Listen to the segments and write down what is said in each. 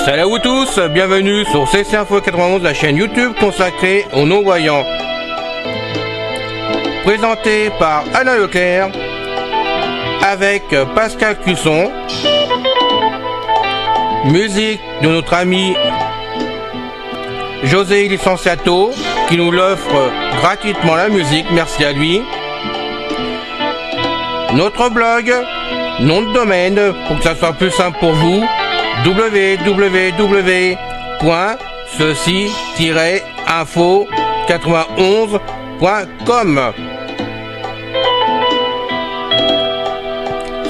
Salut à vous tous, bienvenue sur CC Info 91, la chaîne YouTube consacrée aux non-voyants. Présenté par Alain Leclerc, avec Pascal Cusson, musique de notre ami José Licenciato, qui nous l'offre gratuitement la musique, merci à lui. Notre blog, nom de domaine, pour que ça soit plus simple pour vous, www.ceci-info91.com.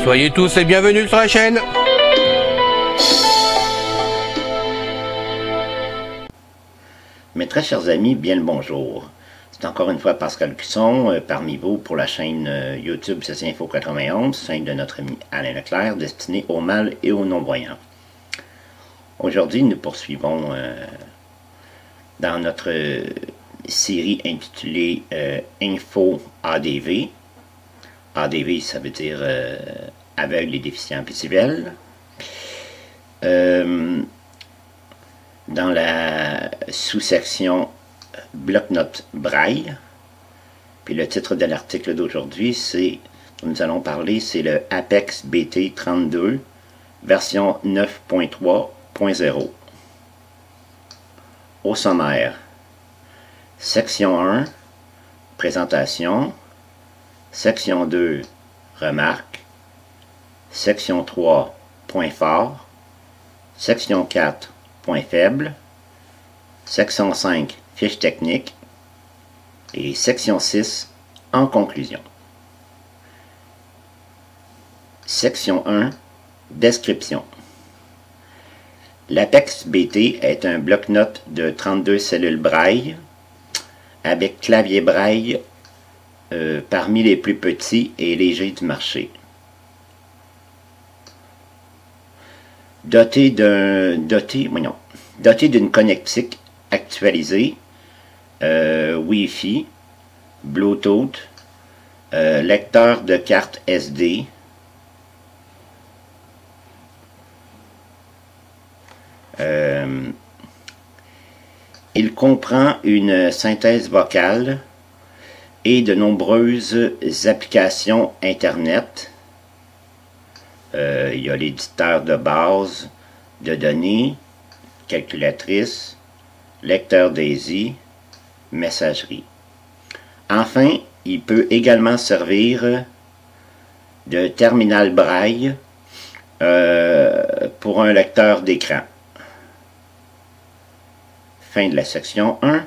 Soyez tous et bienvenus sur la chaîne. Mes très chers amis, bien le bonjour. C'est encore une fois Pascal Cusson parmi vous pour la chaîne YouTube CC Info 91, chaîne de notre ami Alain Leclerc, destinée aux mâles et aux non-voyants. Aujourd'hui, nous poursuivons dans notre série intitulée Info ADV. ADV, ça veut dire aveugle et déficient visuel. Dans la sous-section bloc-notes braille. Puis le titre de l'article d'aujourd'hui, dont nous allons parler, c'est le Apex BT 32, version 9.3. Au sommaire, section 1, présentation, section 2, remarques, section 3, points forts, section 4, points faibles, section 5, fiche technique, et section 6, en conclusion. Section 1, description. L'Apex BT est un bloc-notes de 32 cellules braille avec clavier braille parmi les plus petits et légers du marché. Doté d'une connectique actualisée, Wi-Fi, Bluetooth, lecteur de carte SD, il comprend une synthèse vocale et de nombreuses applications Internet. Il y a l'éditeur de base de données, calculatrice, lecteur DAISY, messagerie. Enfin, il peut également servir de terminal braille pour un lecteur d'écran. Fin de la section 1.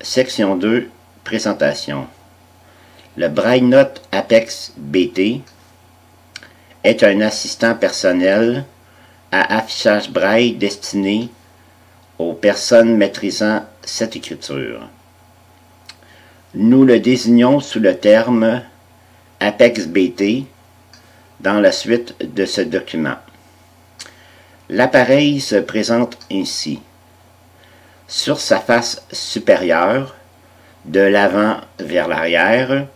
Section 2, présentation. Le BrailleNote Apex BT est un assistant personnel à affichage braille destiné aux personnes maîtrisant cette écriture. Nous le désignons sous le terme Apex BT dans la suite de ce document. L'appareil se présente ainsi. Sur sa face supérieure, de l'avant vers l'arrière,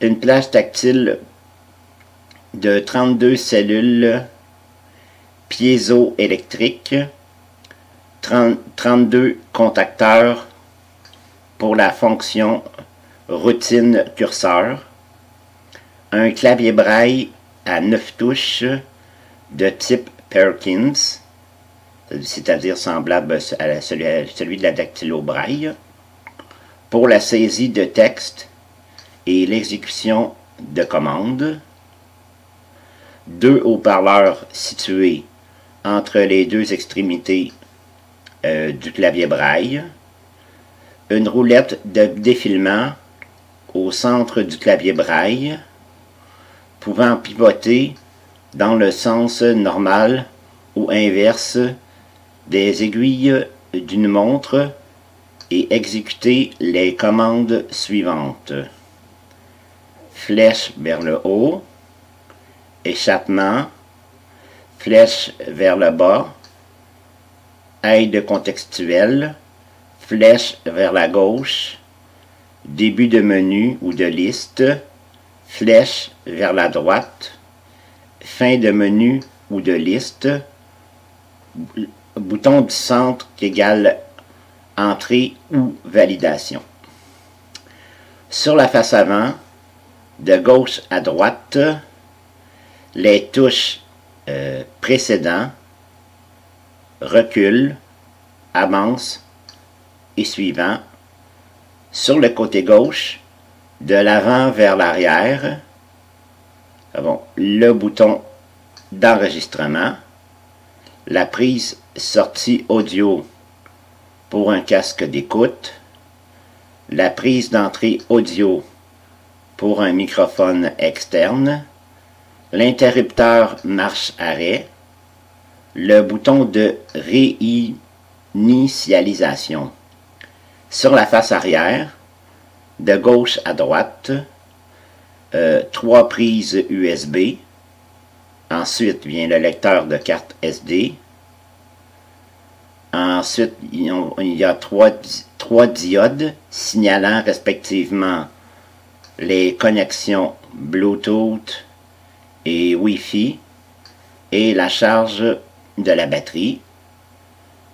une plage tactile de 32 cellules piézoélectriques, 32 contacteurs pour la fonction routine curseur, un clavier braille à 9 touches de type Perkins, c'est-à-dire semblable à celui de la dactylo braille, pour la saisie de texte et l'exécution de commandes, 2 haut-parleurs situés entre les deux extrémités du clavier braille, une roulette de défilement au centre du clavier braille, pouvant pivoter dans le sens normal ou inverse des aiguilles d'une montre et exécuter les commandes suivantes. Flèche vers le haut, échappement, flèche vers le bas, aide contextuelle, flèche vers la gauche, début de menu ou de liste, flèche vers la droite, fin de menu ou de liste, bouton du centre qui égale entrée ou validation. Sur la face avant, de gauche à droite, les touches précédent, recul, avance et suivant. Sur le côté gauche, de l'avant vers l'arrière, le bouton d'enregistrement, la prise sortie audio pour un casque d'écoute, la prise d'entrée audio pour un microphone externe, l'interrupteur marche-arrêt, le bouton de réinitialisation. Sur la face arrière, de gauche à droite, 3 prises USB. Ensuite vient le lecteur de carte SD. Ensuite, il y a 3 diodes signalant respectivement les connexions Bluetooth et Wi-Fi et la charge de la batterie.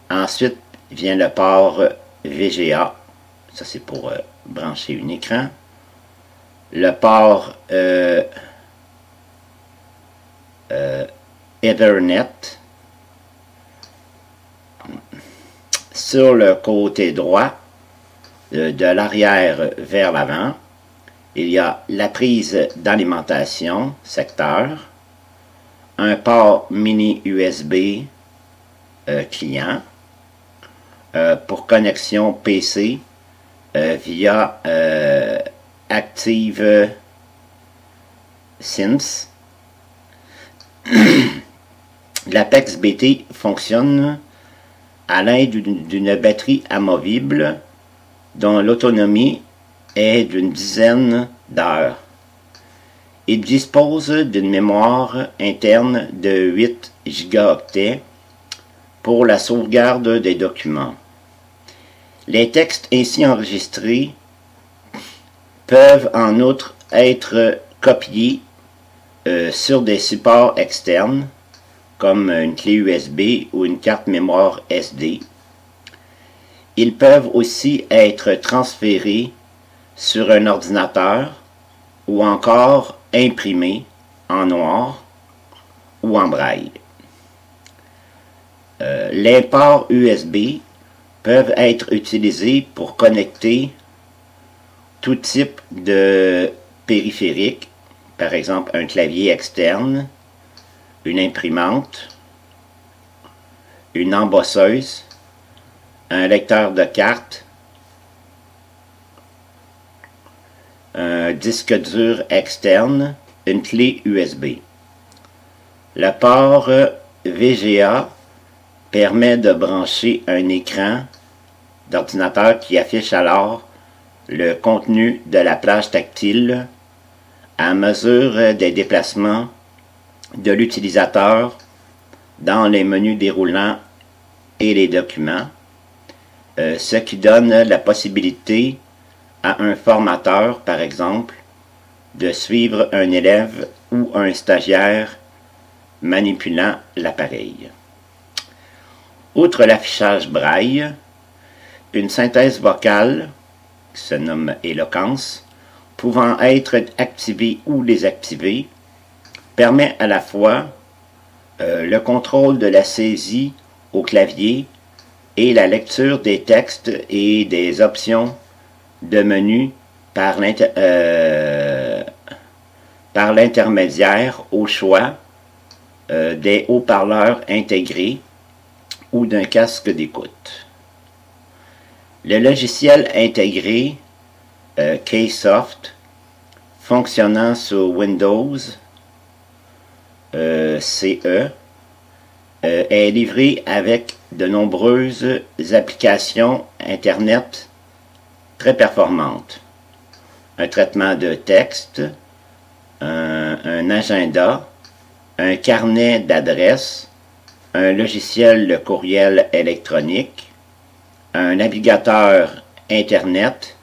Ensuite vient le port VGA, ça c'est pour brancher un écran. Le port Ethernet. Sur le côté droit, de l'arrière vers l'avant, il y a la prise d'alimentation secteur, un port mini USB client pour connexion PC via Active Synth. L'Apex BT fonctionne à l'aide d'une batterie amovible dont l'autonomie est d'une dizaine d'heures. Il dispose d'une mémoire interne de 8 gigaoctets pour la sauvegarde des documents. Les textes ainsi enregistrés peuvent en outre être copiés sur des supports externes comme une clé USB ou une carte mémoire SD. Ils peuvent aussi être transférés sur un ordinateur ou encore imprimés en noir ou en braille. Les ports USB peuvent être utilisés pour connecter tout type de périphérique, par exemple un clavier externe, une imprimante, une embosseuse, un lecteur de cartes, un disque dur externe, une clé USB. Le port VGA permet de brancher un écran d'ordinateur qui affiche alors le contenu de la plage tactile à mesure des déplacements de l'utilisateur dans les menus déroulants et les documents, ce qui donne la possibilité à un formateur, par exemple, de suivre un élève ou un stagiaire manipulant l'appareil. Outre l'affichage braille, une synthèse vocale, qui se nomme éloquence, pouvant être activée ou désactivée, permet à la fois le contrôle de la saisie au clavier et la lecture des textes et des options de menu par l'intermédiaire au choix des haut-parleurs intégrés ou d'un casque d'écoute. Le logiciel intégré Ksoft, fonctionnant sur Windows CE, est livré avec de nombreuses applications Internet très performantes. Un traitement de texte, un agenda, un carnet d'adresses, un logiciel de courriel électronique, un navigateur Internet,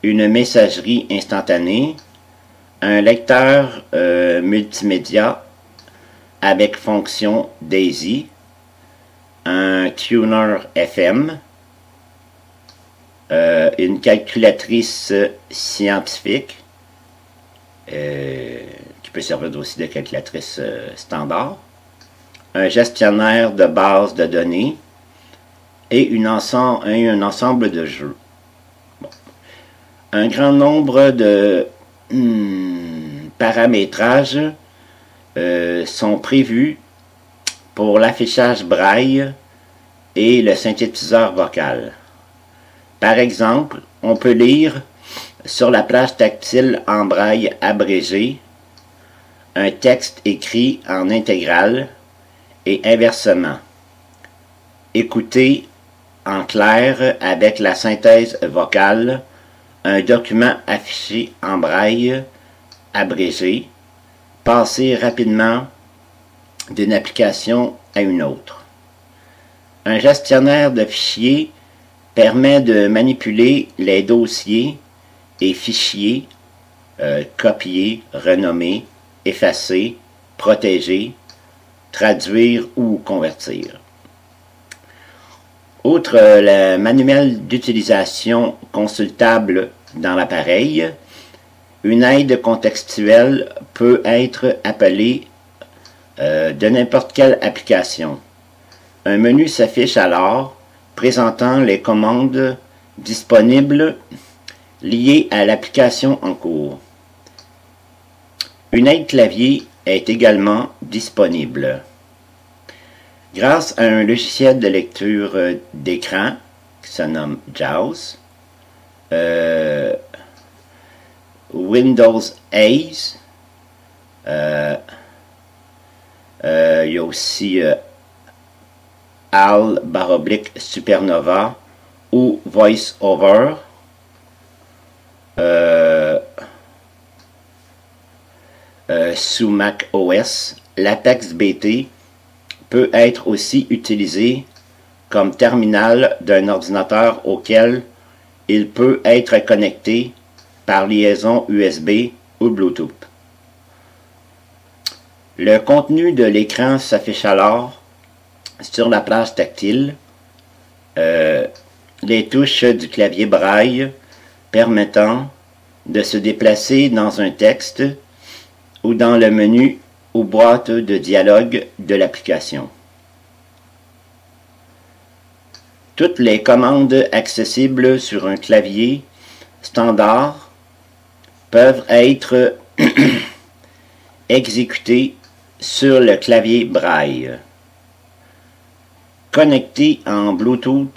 une messagerie instantanée, un lecteur multimédia avec fonction DAISY, un tuner FM, une calculatrice scientifique, qui peut servir aussi de calculatrice standard, un gestionnaire de base de données et un ensemble de jeux. Bon. Un grand nombre de paramétrages sont prévus pour l'affichage braille et le synthétiseur vocal. Par exemple, on peut lire sur la plage tactile en braille abrégé un texte écrit en intégrale et inversement. Écouter en clair avec la synthèse vocale un document affiché en braille abrégé, passer rapidement d'une application à une autre. Un gestionnaire de fichiers permet de manipuler les dossiers et fichiers copier, renommer, effacer, protéger, traduire ou convertir. Outre le manuel d'utilisation consultable dans l'appareil, une aide contextuelle peut être appelée de n'importe quelle application. Un menu s'affiche alors présentant les commandes disponibles liées à l'application en cours. Une aide clavier est également disponible. Grâce à un logiciel de lecture d'écran qui se nomme JAWS, Windows Ace, il y a aussi HAL/Supernova ou VoiceOver. Sous Mac OS, l'Apex BT peut être aussi utilisé comme terminal d'un ordinateur auquel il peut être connecté par liaison USB ou Bluetooth. Le contenu de l'écran s'affiche alors sur la plage tactile, les touches du clavier braille permettant de se déplacer dans un texte ou dans le menu ou boîte de dialogue de l'application. Toutes les commandes accessibles sur un clavier standard peuvent être exécutées sur le clavier braille. Connecté en Bluetooth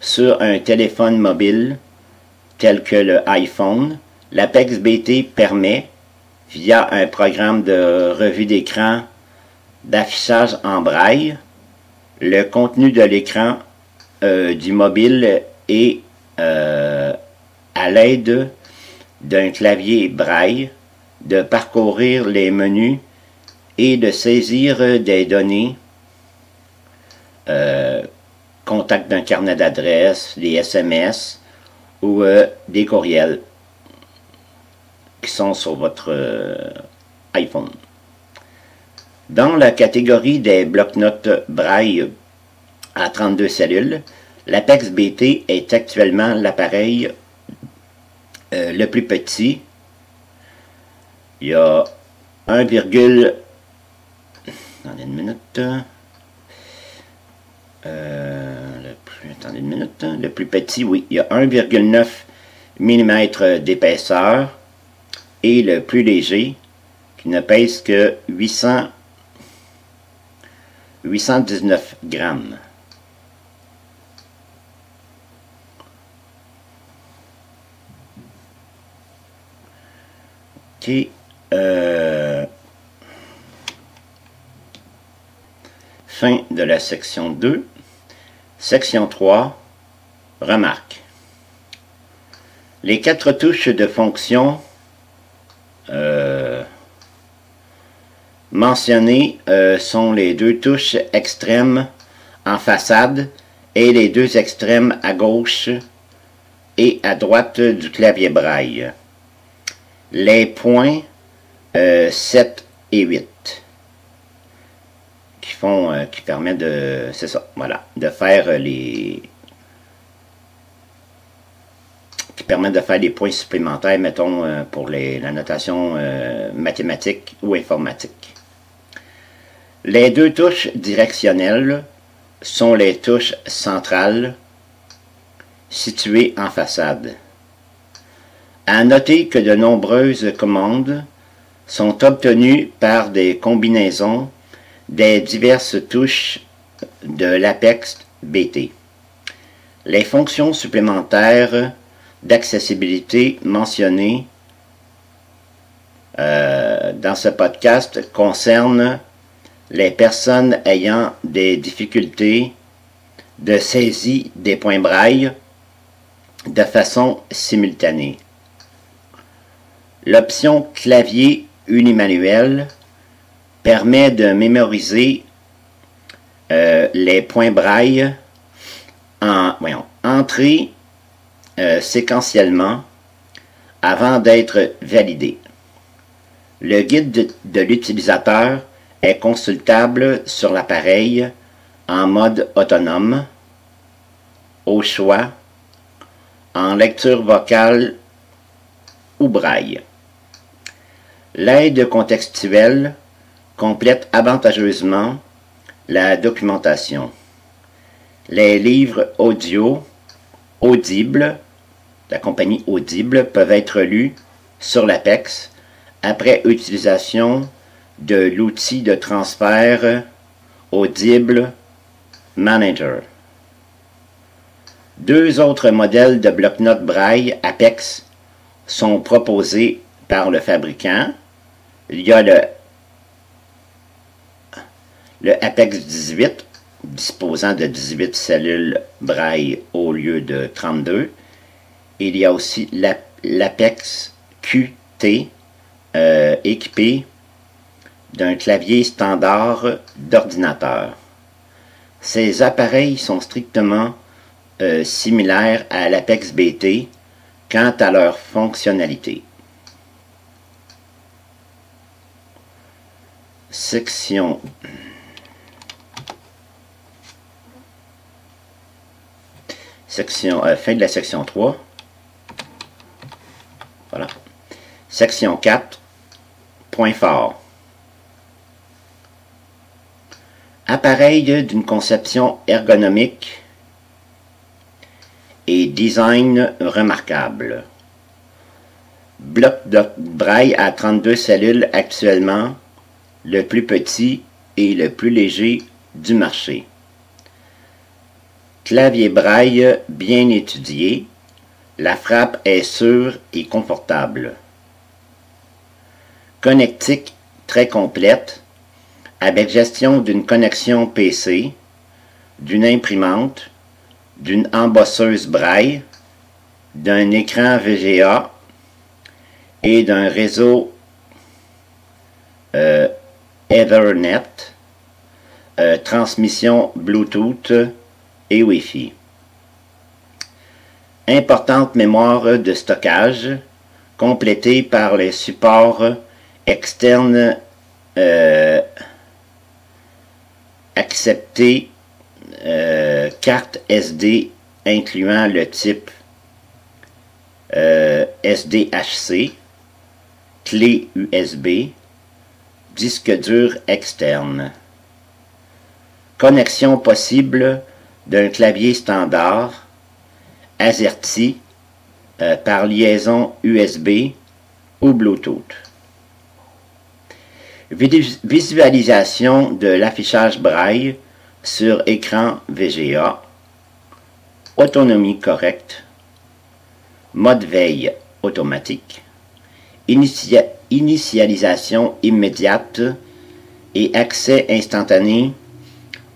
sur un téléphone mobile tel que le iPhone, l'Apex BT permet, via un programme de revue d'écran d'affichage en braille, le contenu de l'écran du mobile et à l'aide d'un clavier braille de parcourir les menus et de saisir des données, contact d'un carnet d'adresses, des SMS ou des courriels qui sont sur votre iPhone. Dans la catégorie des blocs-notes braille à 32 cellules, l'Apex BT est actuellement l'appareil le plus petit. Il y a 1, attendez une minute. Le plus petit, oui, il y a 1,9 mm d'épaisseur et le plus léger qui ne pèse que 819 grammes. Ok. Fin de la section 2. Section 3. Remarque. Les 4 touches de fonction Mentionnées sont les deux touches extrêmes en façade et les deux extrêmes à gauche et à droite du clavier braille. Les points 7 et 8 qui permettent de, c'est ça, voilà, de faire les points supplémentaires, mettons, pour la notation mathématique ou informatique. Les deux touches directionnelles sont les touches centrales situées en façade. À noter que de nombreuses commandes sont obtenues par des combinaisons des diverses touches de l'Apex BT. Les fonctions supplémentaires d'accessibilité mentionnées dans ce podcast concernent les personnes ayant des difficultés de saisie des points braille de façon simultanée. L'option clavier unimanuel permet de mémoriser les points braille entrés séquentiellement avant d'être validés. Le guide de l'utilisateur est consultable sur l'appareil en mode autonome, au choix, en lecture vocale ou braille. L'aide contextuelle complète avantageusement la documentation. Les livres audio Audible, la compagnie Audible, peuvent être lus sur l'Apex après utilisation de l'outil de transfert Audible Manager. Deux autres modèles de bloc-notes braille Apex sont proposés par le fabricant. Il y a le Apex 18, disposant de 18 cellules braille au lieu de 32. Il y a aussi l'Apex QT, équipé d'un clavier standard d'ordinateur. Ces appareils sont strictement similaires à l'Apex BT quant à leur fonctionnalité. Fin de la section 3. Voilà. Section 4. Point fort. Appareil d'une conception ergonomique et design remarquable. Bloc de braille à 32 cellules actuellement, le plus petit et le plus léger du marché. Clavier braille bien étudié, la frappe est sûre et confortable. Connectique très complète, avec gestion d'une connexion PC, d'une imprimante, d'une embosseuse braille, d'un écran VGA et d'un réseau Ethernet, transmission Bluetooth et Wi-Fi. Importante mémoire de stockage, complétée par les supports externes acceptés, carte SD incluant le type SDHC, clé USB, disque dur externe. Connexion possible d'un clavier standard, AZERTY par liaison USB ou Bluetooth. Visualisation de l'affichage braille sur écran VGA. Autonomie correcte. Mode veille automatique. Initialisation immédiate et accès instantané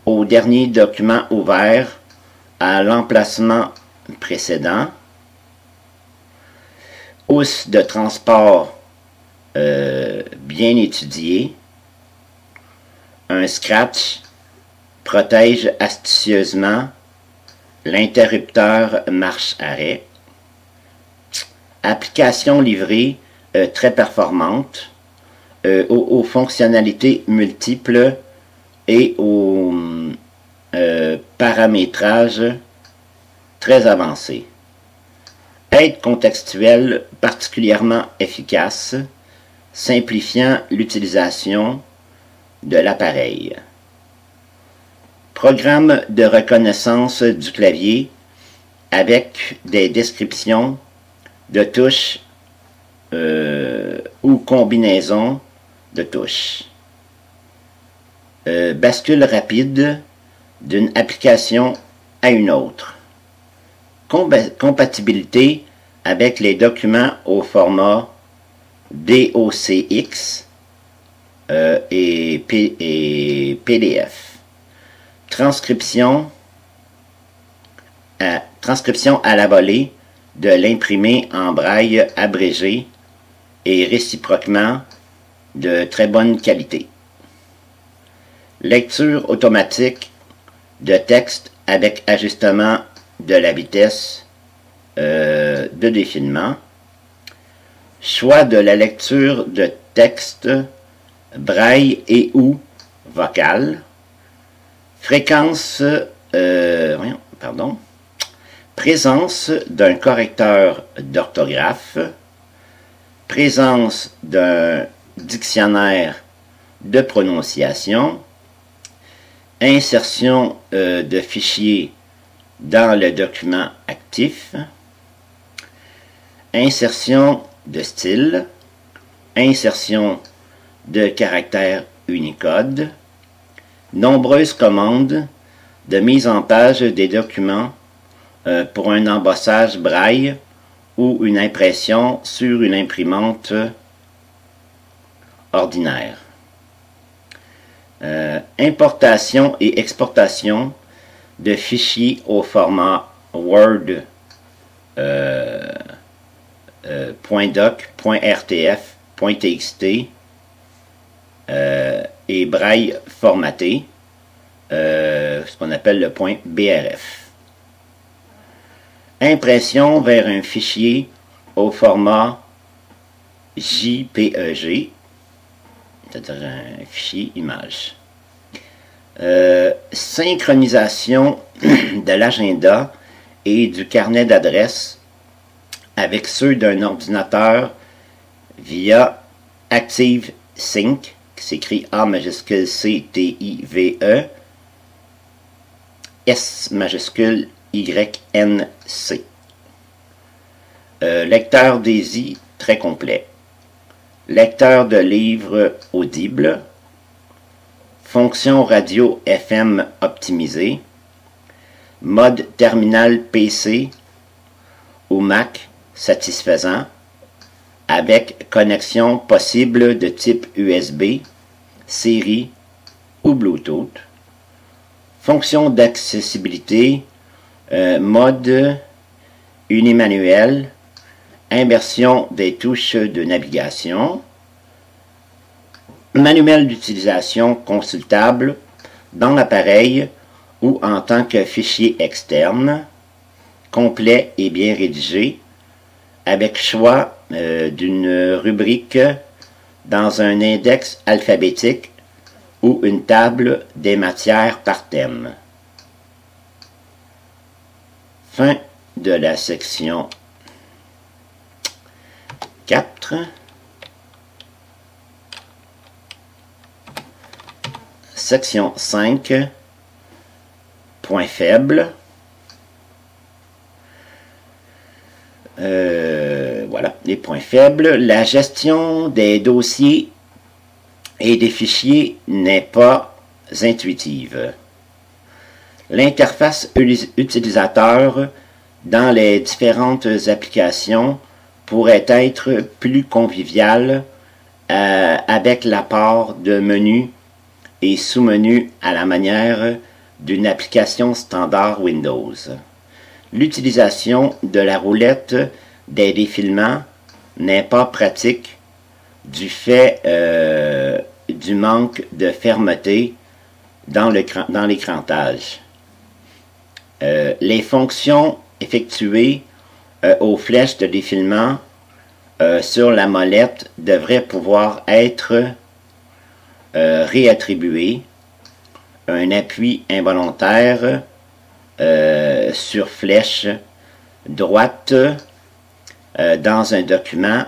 aux derniers documents ouverts à l'emplacement précédent. Housse de transport bien étudiée. un scratch protège astucieusement l'interrupteur marche-arrêt. Application livrée très performante, aux fonctionnalités multiples et au paramétrage très avancé. Aide contextuelle particulièrement efficace, simplifiant l'utilisation de l'appareil. Programme de reconnaissance du clavier avec des descriptions de touches ou combinaisons de touches. Bascule rapide d'une application à une autre. Compatibilité avec les documents au format DOCX et PDF. Transcription à la volée de l'imprimé en braille abrégé et réciproquement de très bonne qualité. Lecture automatique de texte avec ajustement de la vitesse de défilement. Choix de la lecture de texte braille et ou vocal. Fréquence, présence d'un correcteur d'orthographe, présence d'un dictionnaire de prononciation, insertion de fichiers dans le document actif, insertion de style, insertion de caractères Unicode, nombreuses commandes de mise en page des documents pour un embossage braille ou une impression sur une imprimante ordinaire. Importation et exportation de fichiers au format Word, .doc, .rtf, .txt et braille formaté, ce qu'on appelle le .brf. Impression vers un fichier au format JPEG, c'est-à-dire un fichier image. Synchronisation de l'agenda et du carnet d'adresses avec ceux d'un ordinateur via ActiveSync, qui s'écrit A majuscule C T I V E S majuscule Y N C. Lecteur DAISY très complet. Lecteur de livres audibles. Fonction radio FM optimisée. Mode terminal PC ou Mac satisfaisant, avec connexion possible de type USB, série ou Bluetooth. Fonction d'accessibilité, mode unimanuel, inversion des touches de navigation, manuel d'utilisation consultable dans l'appareil ou en tant que fichier externe, complet et bien rédigé, avec choix d'une rubrique dans un index alphabétique ou une table des matières par thème. Fin de la section 4. Section 5. Point faible. Voilà, les points faibles. La gestion des dossiers et des fichiers n'est pas intuitive. L'interface utilisateur dans les différentes applications pourrait être plus conviviale avec l'apport de menus et sous-menus à la manière d'une application standard Windows. L'utilisation de la roulette des défilements n'est pas pratique du fait du manque de fermeté dans l'écrantage. Les fonctions effectuées aux flèches de défilement sur la molette devraient pouvoir être réattribuées. Un appui involontaire sur flèche droite dans un document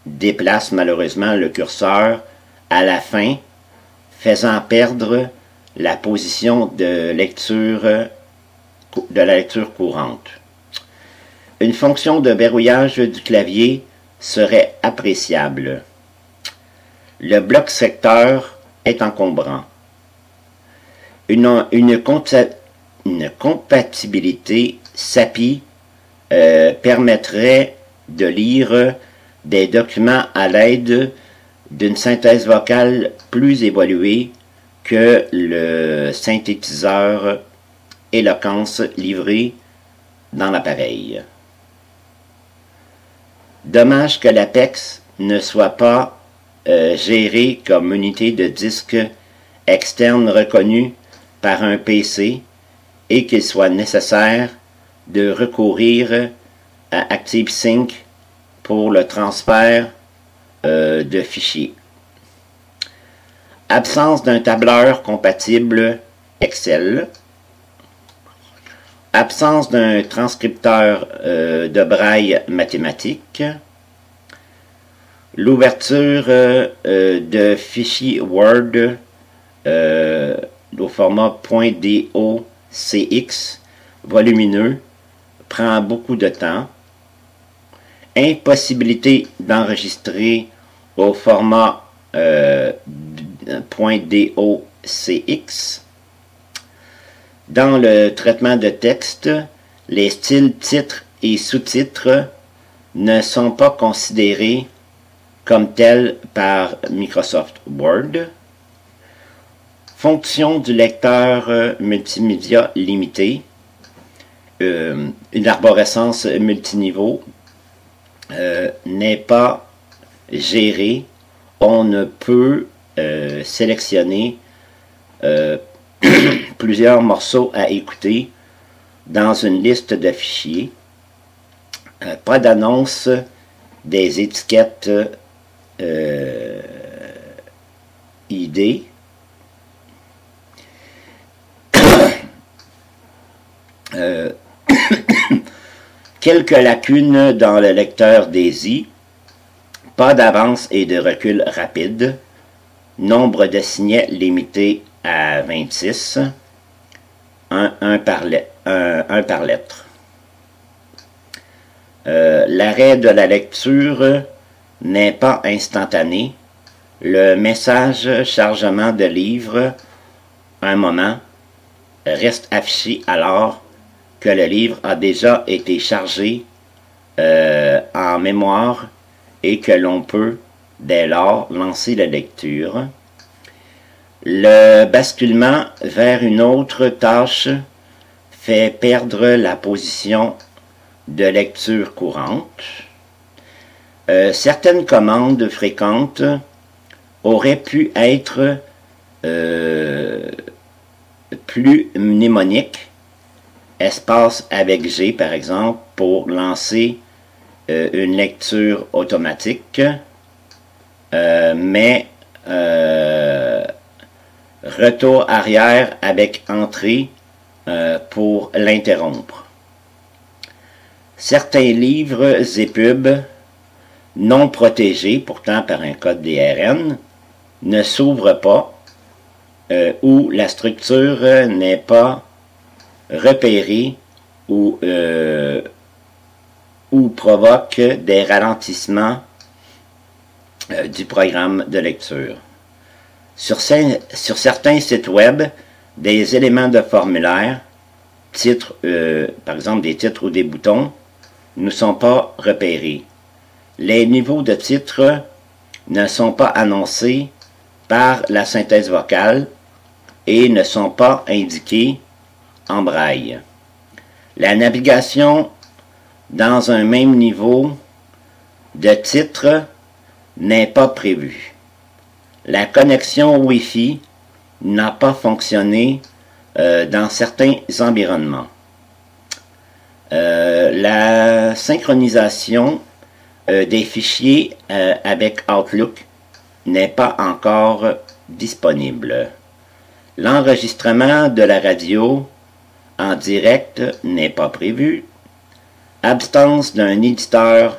déplace malheureusement le curseur à la fin, faisant perdre la position de la lecture courante. Une fonction de verrouillage du clavier serait appréciable. Le bloc secteur est encombrant. Une compatibilité SAPI permettrait de lire des documents à l'aide d'une synthèse vocale plus évoluée que le synthétiseur Eloquence livré dans l'appareil. Dommage que l'Apex ne soit pas géré comme unité de disque externe reconnue par un PC et qu'il soit nécessaire de recourir à ActiveSync pour le transfert de fichiers. Absence d'un tableur compatible Excel. Absence d'un transcripteur de braille mathématique. L'ouverture de fichiers Word au format .docx volumineux prend beaucoup de temps. Impossibilité d'enregistrer au format .docx. Dans le traitement de texte, les styles titres et sous-titres ne sont pas considérés comme tels par Microsoft Word. Fonction du lecteur multimédia limité. Une arborescence multiniveau n'est pas gérée. On ne peut sélectionner plusieurs morceaux à écouter dans une liste de fichiers. Pas d'annonce des étiquettes ID. Quelques lacunes dans le lecteur DAISY. Pas d'avance et de recul rapide. Nombre de signets limité à 26. Un par lettre. L'arrêt de la lecture n'est pas instantané. Le message chargement de livre, un moment, reste affiché alors que le livre a déjà été chargé en mémoire et que l'on peut dès lors lancer la lecture. Le basculement vers une autre tâche fait perdre la position de lecture courante. Certaines commandes fréquentes auraient pu être plus mnémoniques. Espace avec G, par exemple, pour lancer une lecture automatique, mais retour arrière avec entrée pour l'interrompre. Certains livres et pubs non protégés, pourtant par un code DRM, ne s'ouvrent pas ou la structure n'est pas repérée ou provoque des ralentissements du programme de lecture. Sur certains sites web, des éléments de formulaire, titres, par exemple des titres ou des boutons, ne sont pas repérés. Les niveaux de titres ne sont pas annoncés par la synthèse vocale et ne sont pas indiqués en braille. La navigation dans un même niveau de titre n'est pas prévue. La connexion Wi-Fi n'a pas fonctionné dans certains environnements. La synchronisation des fichiers avec Outlook n'est pas encore disponible. L'enregistrement de la radio en direct n'est pas prévu. Absence d'un éditeur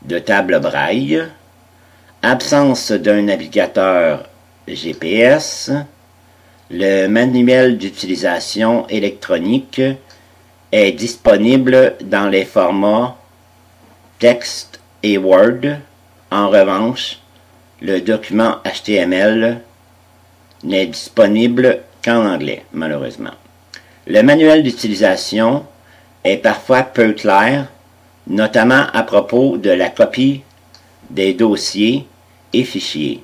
de table braille. Absence d'un navigateur GPS. Le manuel d'utilisation électronique est disponible dans les formats texte et Word. En revanche, le document HTML n'est disponible qu'en anglais, malheureusement. Le manuel d'utilisation est parfois peu clair, notamment à propos de la copie des dossiers et fichiers.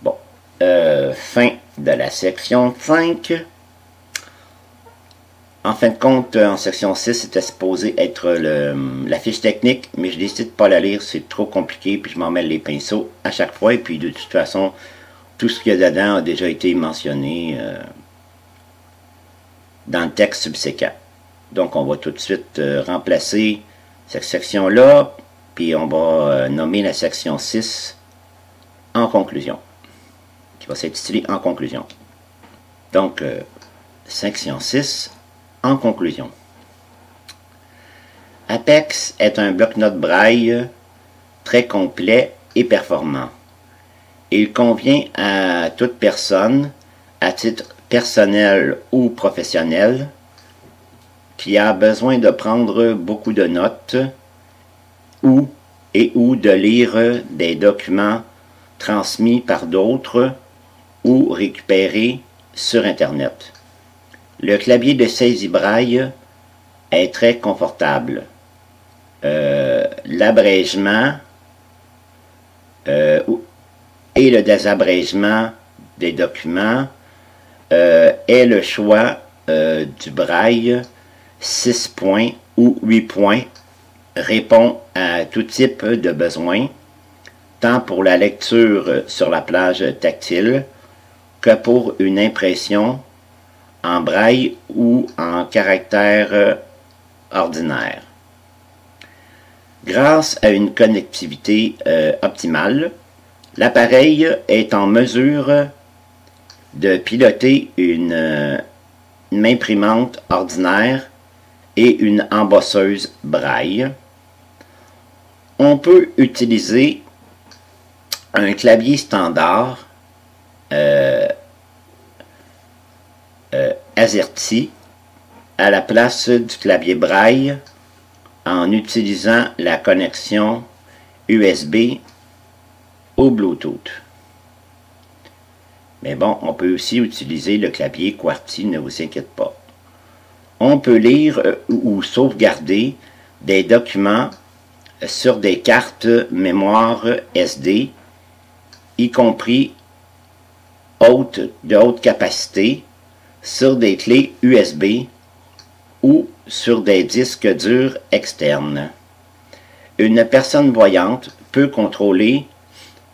Bon, fin de la section 5. En fin de compte, en section 6, c'était supposé être la fiche technique, mais je décide de ne pas la lire, c'est trop compliqué, puis je m'en mêle les pinceaux à chaque fois, et puis de toute façon, tout ce qu'il y a dedans a déjà été mentionné dans le texte subséquent. Donc, on va tout de suite remplacer cette section-là, puis on va nommer la section 6 en conclusion, qui va s'intituler en conclusion. Donc, section 6, en conclusion. Apex est un bloc-notes braille très complet et performant. Il convient à toute personne, à titre personnel ou professionnel, qui a besoin de prendre beaucoup de notes ou de lire des documents transmis par d'autres ou récupérés sur Internet. Le clavier de saisie braille est très confortable. L'abrégement et le désabrégement des documents est le choix du braille 6 points ou 8 points, répond à tout type de besoin, tant pour la lecture sur la plage tactile que pour une impression en braille ou en caractère ordinaire. Grâce à une connectivité optimale, l'appareil est en mesure de piloter une imprimante ordinaire et une embosseuse braille. On peut utiliser un clavier standard AZERTY à la place du clavier braille en utilisant la connexion USB ou Bluetooth. Mais bon, on peut aussi utiliser le clavier QWERTY, ne vous inquiétez pas. On peut lire ou sauvegarder des documents sur des cartes mémoire SD, y compris de haute capacité, sur des clés USB ou sur des disques durs externes. Une personne voyante peut contrôler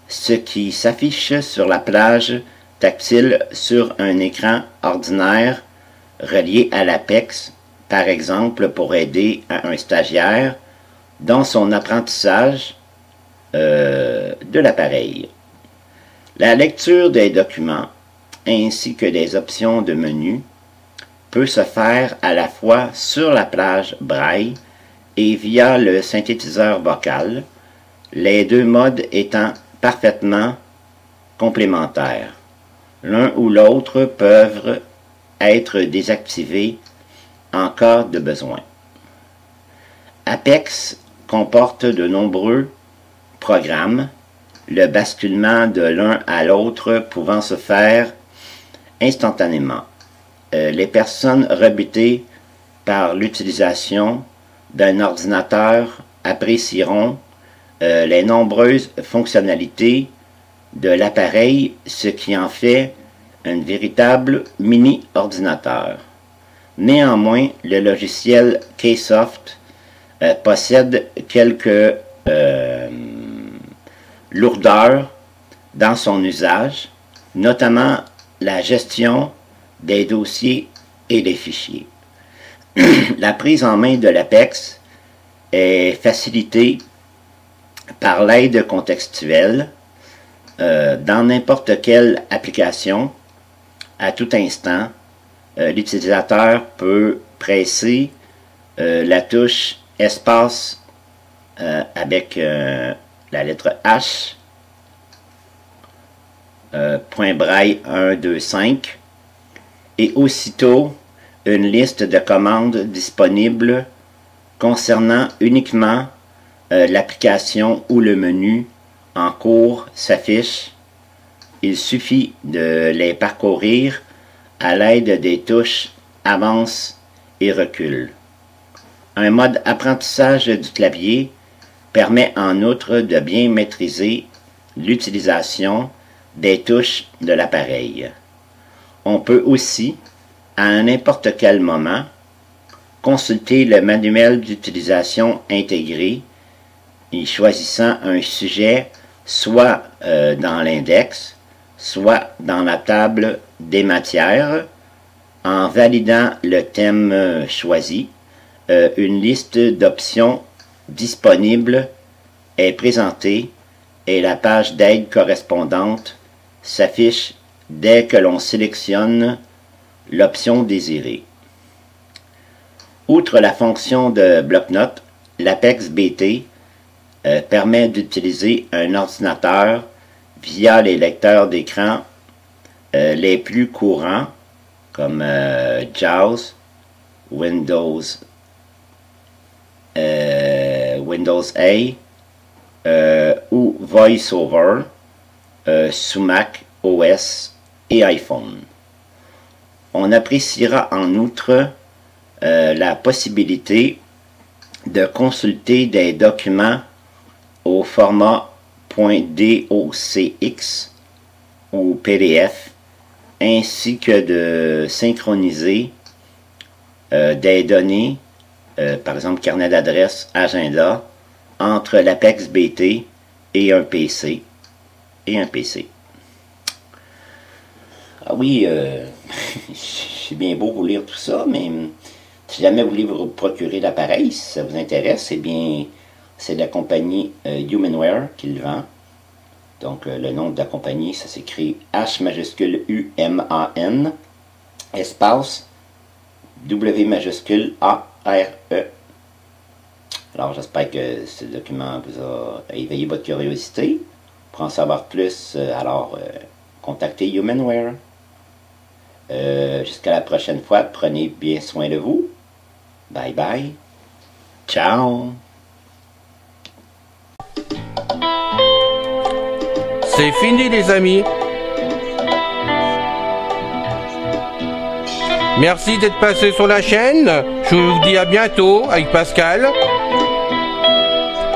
ce qui s'affiche sur la plage tactile sur un écran ordinaire relié à l'Apex, par exemple pour aider à un stagiaire dans son apprentissage de l'appareil. La lecture des documents ainsi que des options de menu peut se faire à la fois sur la plage braille et via le synthétiseur vocal, les deux modes étant parfaitement complémentaires. L'un ou l'autre peuvent être désactivés en cas de besoin. Apex comporte de nombreux programmes, le basculement de l'un à l'autre pouvant se faire instantanément. Les personnes rebutées par l'utilisation d'un ordinateur apprécieront les nombreuses fonctionnalités de l'appareil, ce qui en fait un véritable mini-ordinateur. Néanmoins, le logiciel Ksoft possède quelques lourdeur dans son usage, notamment la gestion des dossiers et des fichiers. La prise en main de l'Apex est facilitée par l'aide contextuelle dans n'importe quelle application. À tout instant, l'utilisateur peut presser la touche espace avec la lettre H, point braille 1, 2, 5, et aussitôt une liste de commandes disponibles concernant uniquement l'application ou le menu en cours s'affiche. Il suffit de les parcourir à l'aide des touches avance et recul. Un mode apprentissage du clavier permet en outre de bien maîtriser l'utilisation des touches de l'appareil. On peut aussi, à n'importe quel moment, consulter le manuel d'utilisation intégré et choisissant un sujet soit dans l'index, soit dans la table des matières. En validant le thème choisi, une liste d'options disponibles est présentée et la page d'aide correspondante s'affiche dès que l'on sélectionne l'option désirée. Outre la fonction de bloc-notes, l'Apex BT permet d'utiliser un ordinateur via les lecteurs d'écran les plus courants comme JAWS, Windows A ou VoiceOver sous Mac OS et iPhone. On appréciera en outre la possibilité de consulter des documents au format .docx ou PDF, ainsi que de synchroniser des données, par exemple carnet d'adresse, agenda, entre l'Apex BT et un PC. Ah oui, c'est bien beau vous lire tout ça, mais si jamais vous voulez vous procurer l'appareil, si ça vous intéresse, eh bien, c'est la compagnie Humanware qui le vend. Donc, le nom de la compagnie, ça s'écrit H majuscule U-M-A-N, espace W majuscule A-R-E. Alors, j'espère que ce document vous a éveillé votre curiosité. Pour en savoir plus, contactez Humanware. Jusqu'à la prochaine fois, prenez bien soin de vous. Bye bye. Ciao. C'est fini les amis. Merci d'être passé sur la chaîne. Je vous dis à bientôt avec Pascal.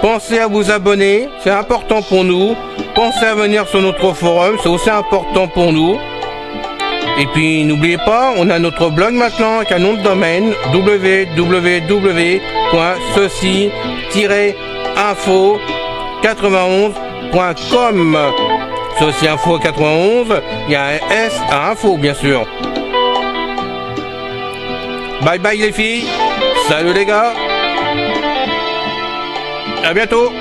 Pensez à vous abonner, c'est important pour nous. Pensez à venir sur notre forum, c'est aussi important pour nous. Et puis n'oubliez pas, on a notre blog maintenant avec un nom de domaine www.ceci-info91.com. Ceci Info 91, il y a un S à info bien sûr. Bye bye les filles, salut les gars, à bientôt.